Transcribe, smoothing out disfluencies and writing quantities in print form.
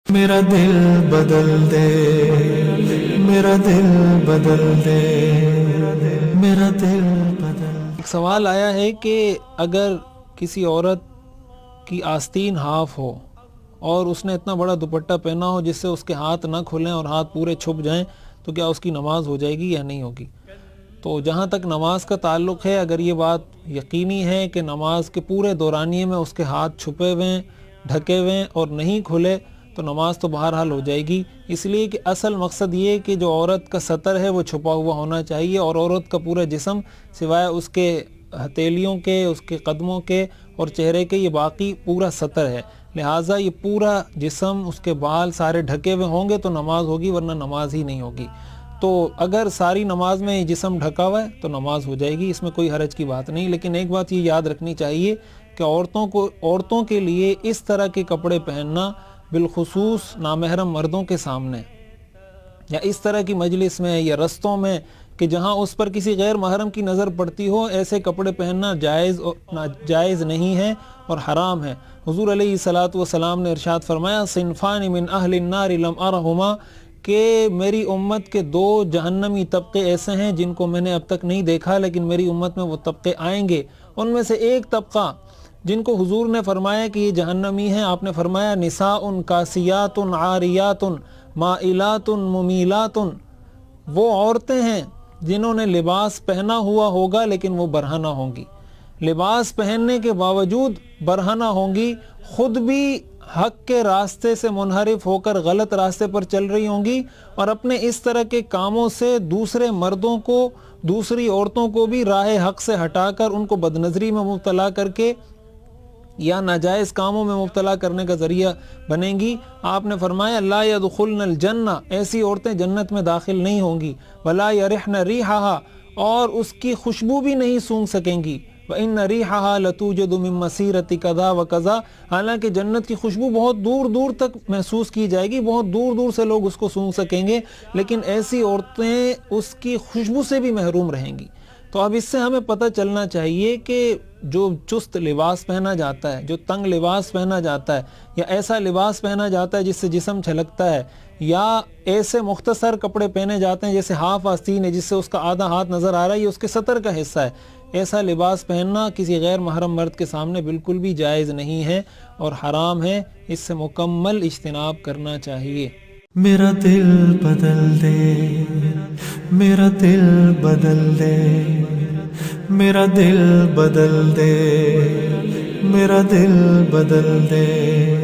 میرا دل بدل دے، میرا دل بدل دے، میرا دل بدل دے۔ ایک سوال آیا ہے کہ اگر کسی عورت کی آستین ہاف ہو اور اس نے اتنا بڑا دوپٹہ پہنا ہو جس سے اس کے ہاتھ نہ کھلیں اور ہاتھ پورے چھپ جائیں تو کیا اس کی نماز ہو جائے گی یا نہیں ہوگی؟ تو جہاں تک نماز کا تعلق ہے، اگر یہ بات یقینی ہے کہ نماز کے پورے دورانیے میں اس کے ہاتھ چھپے ہوئے ڈھکے ہوئے اور نہیں کھلے تو نماز تو بہرحال ہو جائے گی، اس لیے کہ اصل مقصد یہ کہ جو عورت کا سطر ہے وہ چھپا ہوا ہونا چاہیے، اور عورت کا پورا جسم سوائے اس کے ہتھیلیوں کے، اس کے قدموں کے اور چہرے کے، یہ باقی پورا سطر ہے، لہٰذا یہ پورا جسم، اس کے بال سارے ڈھکے ہوئے ہوں گے تو نماز ہوگی، ورنہ نماز ہی نہیں ہوگی۔ تو اگر ساری نماز میں یہ جسم ڈھکا ہوا ہے تو نماز ہو جائے گی، اس میں کوئی حرج کی بات نہیں، لیکن ایک بات یہ یاد رکھنی چاہیے کہ عورتوں کے لیے اس طرح کے کپڑے پہننا، بالخصوص نامحرم مردوں کے سامنے یا اس طرح کی مجلس میں یا رستوں میں کہ جہاں اس پر کسی غیر محرم کی نظر پڑتی ہو، ایسے کپڑے پہننا جائز نہیں ہے اور حرام ہے۔ حضور علیہ الصلوۃ والسلام نے ارشاد فرمایا، صنفان من اہل النار لم ارہما، کہ میری امت کے دو جہنمی طبقے ایسے ہیں جن کو میں نے اب تک نہیں دیکھا، لیکن میری امت میں وہ طبقے آئیں گے۔ ان میں سے ایک طبقہ جن کو حضور نے فرمایا کہ یہ جہنمی ہیں، آپ نے فرمایا نساء کاسیات عاریات مائلات ممیلات، وہ عورتیں ہیں جنہوں نے لباس پہنا ہوا ہوگا لیکن وہ برہنہ ہوں گی، لباس پہننے کے باوجود برہنہ ہوں گی، خود بھی حق کے راستے سے منحرف ہو کر غلط راستے پر چل رہی ہوں گی، اور اپنے اس طرح کے کاموں سے دوسرے مردوں کو، دوسری عورتوں کو بھی راہ حق سے ہٹا کر ان کو بدنظری میں مبتلا کر کے یا ناجائز کاموں میں مبتلا کرنے کا ذریعہ بنیں گی۔ آپ نے فرمایا لا يدخلن الجنہ، ایسی عورتیں جنت میں داخل نہیں ہوں گی، ولا يرحن ریحها، اور اس کی خوشبو بھی نہیں سونگھ سکیں گی، وَإِنَّ رِيحَهَا لَتُوجَدُ مِن مَّسِيرَةِ كَذَا وَكَذَا، حالانکہ جنت کی خوشبو بہت دور دور تک محسوس کی جائے گی، بہت دور دور سے لوگ اس کو سونگھ سکیں گے، لیکن ایسی عورتیں اس کی خوشبو سے بھی محروم رہیں گی۔ تو اب اس سے ہمیں پتہ چلنا چاہیے کہ جو چست لباس پہنا جاتا ہے، جو تنگ لباس پہنا جاتا ہے، یا ایسا لباس پہنا جاتا ہے جس سے جسم چھلکتا ہے، یا ایسے مختصر کپڑے پہنے جاتے ہیں جیسے ہاف آستین ہے جس سے اس کا آدھا ہاتھ نظر آ رہا ہے، یہ اس کے سطر کا حصہ ہے، ایسا لباس پہننا کسی غیر محرم مرد کے سامنے بالکل بھی جائز نہیں ہے اور حرام ہے، اس سے مکمل اجتناب کرنا چاہیے۔ میرا دل بدل دے، میرا دل بدل دے، میرا دل بدل دے، میرا دل بدل دے۔